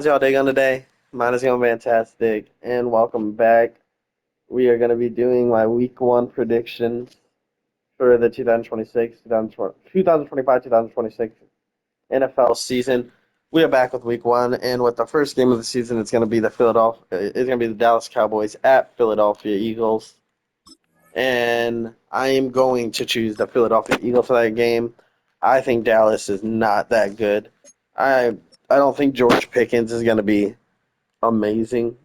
How's y'all day going today? Mine is going fantastic, and welcome back. We are going to be doing my week one predictions for the 2025-2026 NFL season. We are back with week one, and with the first game of the season, it's going to be the Dallas Cowboys at Philadelphia Eagles, and I am going to choose the Philadelphia Eagles for that game. I think Dallas is not that good. I I don't think George Pickens is going to be amazing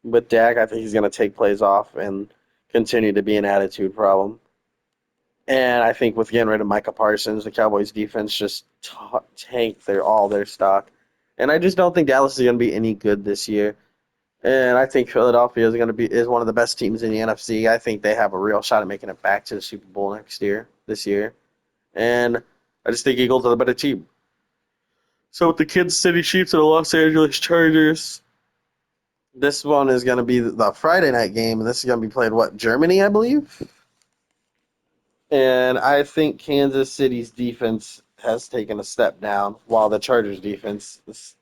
with Dak. I think he's going to take plays off and continue to be an attitude problem. And I think with getting rid of Micah Parsons, the Cowboys defense just tanked all their stock. And I just don't think Dallas is going to be any good this year. And I think Philadelphia is one of the best teams in the NFC. I think they have a real shot at making it back to the Super Bowl this year. And I just think Eagles are the better team. So with the Kansas City Chiefs and the Los Angeles Chargers, this one is going to be the Friday night game, and this is going to be played, Germany, I believe? And I think Kansas City's defense has taken a step down, while the Chargers defense is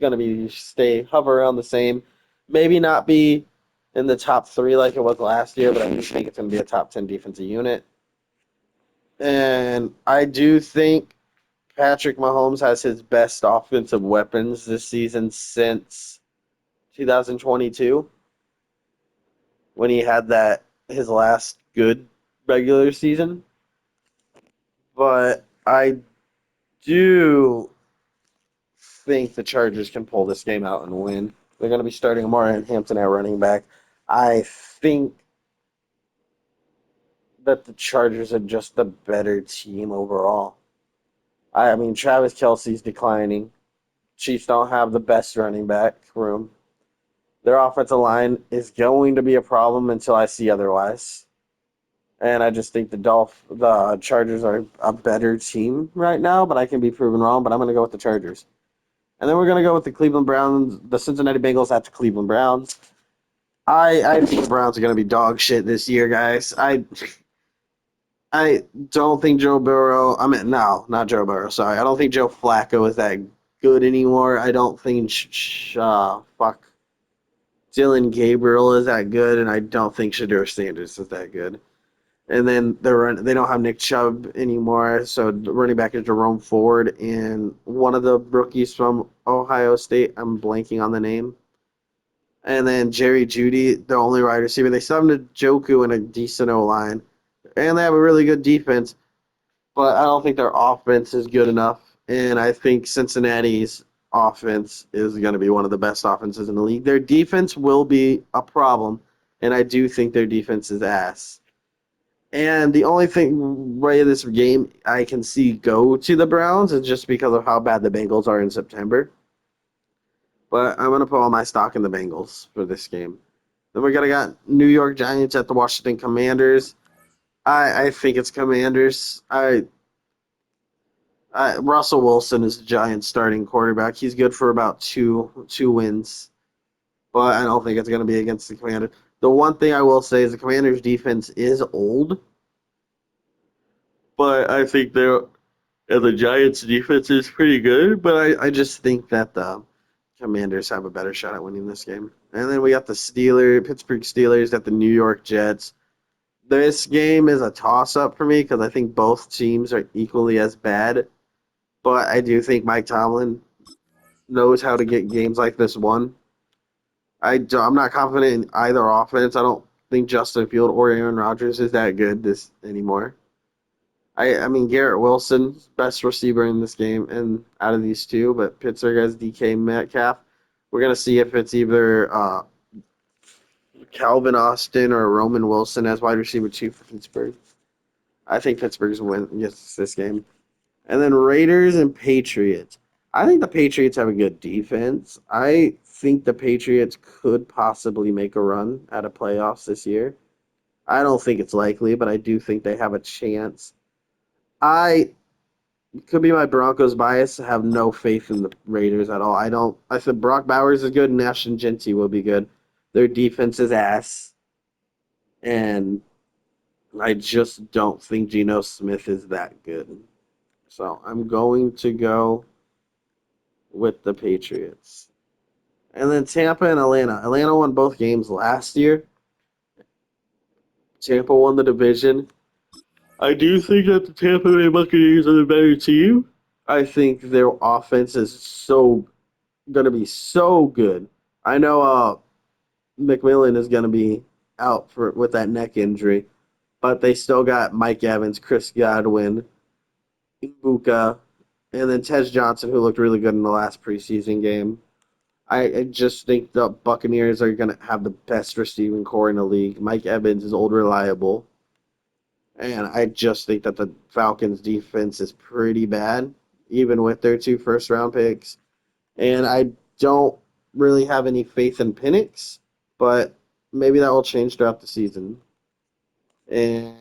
going to hover around the same. Maybe not be in the top three like it was last year, but I do think it's going to be a top 10 defensive unit. And I do think Patrick Mahomes has his best offensive weapons this season since 2022 when he had that his last good regular season. But I do think the Chargers can pull this game out and win. They're going to be starting Amari Hampton at running back. I think that the Chargers are just the better team overall. I mean, Travis Kelsey's declining. Chiefs don't have the best running back room. Their offensive line is going to be a problem until I see otherwise. And I just think the Chargers are a better team right now, but I can be proven wrong. But I'm going to go with the Chargers, and then we're going to go with the Cleveland Browns, the Cincinnati Bengals at the Cleveland Browns. I think the Browns are going to be dog shit this year, guys. I don't think Joe Burrow. I mean, no, not Joe Burrow. Sorry, I don't think Joe Flacco is that good anymore. I don't think Dylan Gabriel is that good, and I don't think Shedeur Sanders is that good. And then they don't have Nick Chubb anymore, so the running back is Jerome Ford and one of the rookies from Ohio State. I'm blanking on the name. And then Jerry Judy, the only wide receiver. They still have Njoku and a decent O line, and they have a really good defense. But I don't think their offense is good enough. And I think Cincinnati's offense is going to be one of the best offenses in the league. Their defense will be a problem, and I do think their defense is ass. And the only way this game I can see go to the Browns is just because of how bad the Bengals are in September. But I'm gonna put all my stock in the Bengals for this game. Then we're gonna got New York Giants at the Washington Commanders. I think it's Commanders. Russell Wilson is the Giants starting quarterback. He's good for about two wins, but I don't think it's gonna be against the Commanders. The one thing I will say is the Commanders defense is old, but I think the Giants' defense is pretty good, but I just think that the Commanders have a better shot at winning this game. And then we got the Pittsburgh Steelers at the New York Jets. This game is a toss-up for me because I think both teams are equally as bad, but I do think Mike Tomlin knows how to get games like this won. I'm not confident in either offense. I don't think Justin Field or Aaron Rodgers is that good this anymore. I mean Garrett Wilson, best receiver in this game and out of these two, but Pittsburgh has DK Metcalf. We're gonna see if it's either Calvin Austin or Roman Wilson as wide receiver two for Pittsburgh. I think Pittsburgh's win gets this game. And then Raiders and Patriots. I think the Patriots have a good defense. I think the Patriots could possibly make a run at a playoffs this year. I don't think it's likely, but I do think they have a chance. I could be my Broncos bias. I have no faith in the Raiders at all. I said Brock Bowers is good and Ashton Genty will be good. Their defense is ass. And I just don't think Geno Smith is that good. So I'm going to go with the Patriots. And then Tampa and Atlanta. Atlanta won both games last year. Tampa won the division. I do think that the Tampa Bay Buccaneers are the better team. I think their offense is so gonna be so good. I know McMillan is gonna be out for with that neck injury, but they still got Mike Evans, Chris Godwin, Ibuka, and then Tej Johnson, who looked really good in the last preseason game. I just think the Buccaneers are going to have the best receiving core in the league. Mike Evans is old reliable. And I just think that the Falcons defense is pretty bad, even with their two first round picks. And I don't really have any faith in Penix, but maybe that will change throughout the season. And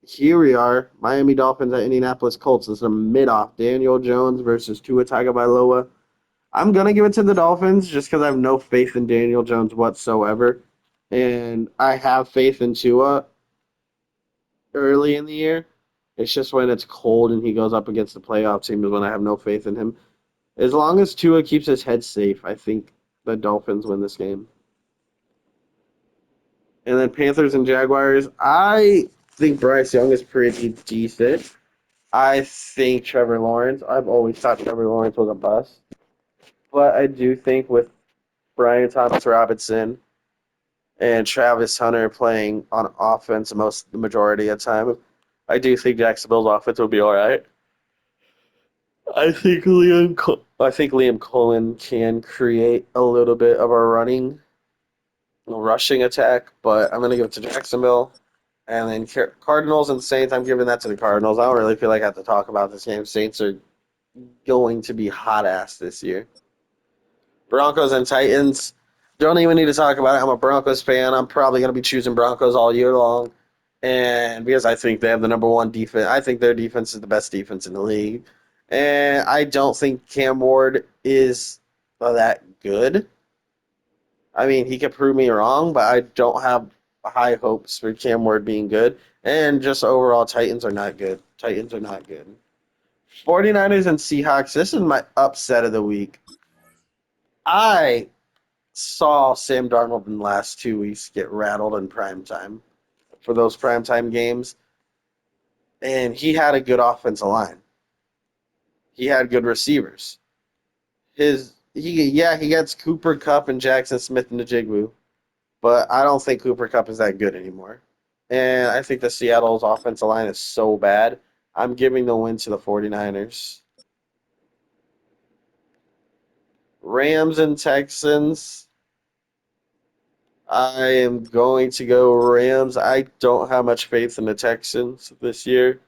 here we are, Miami Dolphins at Indianapolis Colts. This is a mid-off. Daniel Jones versus Tua Tagovailoa. I'm gonna give it to the Dolphins just because I have no faith in Daniel Jones whatsoever, and I have faith in Tua early in the year. It's just when it's cold and he goes up against the playoff team is when I have no faith in him. As long as Tua keeps his head safe, I think the Dolphins win this game. And then Panthers and Jaguars. I think Bryce Young is pretty decent. I think Trevor Lawrence. I've always thought Trevor Lawrence was a bust, but I do think with Brian Thomas Robinson and Travis Hunter playing on offense the majority of the time, I do think Jacksonville's offense will be all right. I think Liam Cullen can create a little bit of a rushing attack, but I'm gonna give it to Jacksonville. And then Cardinals and Saints, I'm giving that to the Cardinals. I don't really feel like I have to talk about this game. Saints are going to be hot ass this year. Broncos and Titans. Don't even need to talk about it. I'm a Broncos fan. I'm probably going to be choosing Broncos all year long. And because I think they have the number one defense, I think their defense is the best defense in the league. And I don't think Cam Ward is that good. I mean, he could prove me wrong, but I don't have high hopes for Cam Ward being good. And just overall, Titans are not good. Titans are not good. 49ers and Seahawks. This is my upset of the week. I saw Sam Darnold in the last 2 weeks get rattled in prime time for those primetime games, and he had a good offensive line. He had good receivers. He gets Cooper Kupp and Jackson Smith and Najigwu, but I don't think Cooper Kupp is that good anymore. And I think the Seattle's offensive line is so bad. I'm giving the win to the 49ers. Rams and Texans. I am going to go Rams. I don't have much faith in the Texans this year.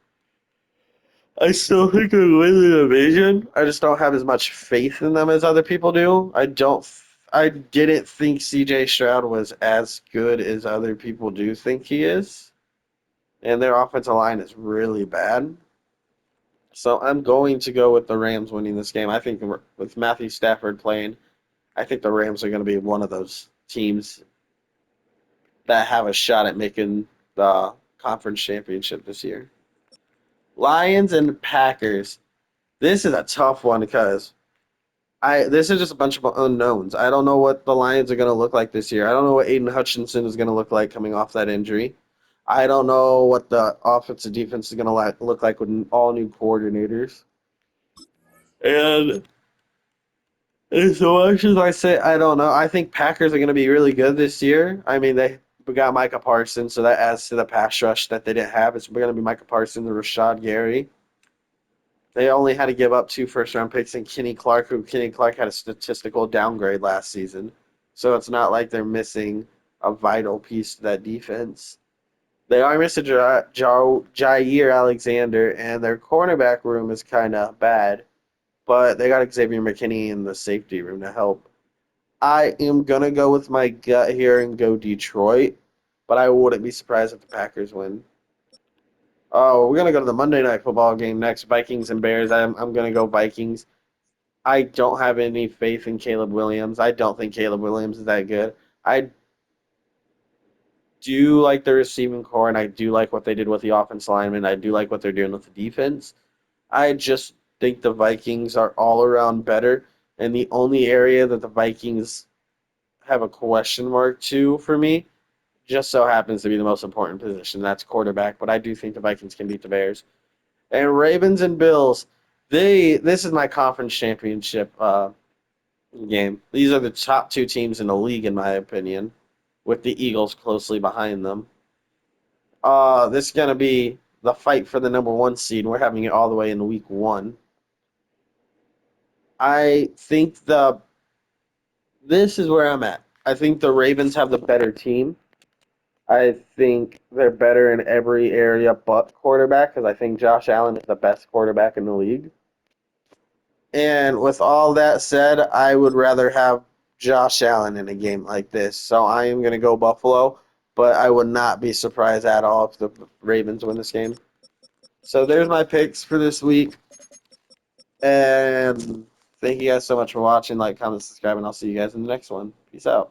I still think they win the division. I just don't have as much faith in them as other people do. I didn't think CJ Stroud was as good as other people do think he is. And their offensive line is really bad. So I'm going to go with the Rams winning this game. I think with Matthew Stafford playing, I think the Rams are going to be one of those teams that have a shot at making the conference championship this year. Lions and Packers. This is a tough one because I this is just a bunch of unknowns. I don't know what the Lions are going to look like this year. I don't know what Aiden Hutchinson is going to look like coming off that injury. I don't know what the offensive defense is going to look like with all new coordinators. And as much as I say I don't know, I think Packers are going to be really good this year. I mean, they got Micah Parsons, so that adds to the pass rush that they didn't have. It's going to be Micah Parsons and Rashad Gary. They only had to give up two first round picks and Kenny Clark, who Kenny Clark had a statistical downgrade last season. So it's not like they're missing a vital piece to that defense. They are missing Jair Alexander, and their cornerback room is kind of bad, but they got Xavier McKinney in the safety room to help. I am going to go with my gut here and go Detroit, but I wouldn't be surprised if the Packers win. Oh, we're gonna go to the Monday Night Football game next. Vikings and Bears. I'm gonna go Vikings. I don't have any faith in Caleb Williams. I don't think Caleb Williams is that good. I do like the receiving core, and I do like what they did with the offense lineman. I do like what they're doing with the defense. I just think the Vikings are all around better. And the only area that the Vikings have a question mark to for me just so happens to be the most important position. That's quarterback. But I do think the Vikings can beat the Bears. And Ravens and Bills, this is my conference championship game. These are the top two teams in the league, in my opinion, with the Eagles closely behind them. This is gonna be the fight for the number one seed. We're having it all the way in week one. I think the this is where I'm at. I think the Ravens have the better team. I think they're better in every area but quarterback because I think Josh Allen is the best quarterback in the league. And with all that said, I would rather have Josh Allen in a game like this. So I am going to go Buffalo, but I would not be surprised at all if the Ravens win this game. So there's my picks for this week. And thank you guys so much for watching. Like, comment, subscribe, and I'll see you guys in the next one. Peace out.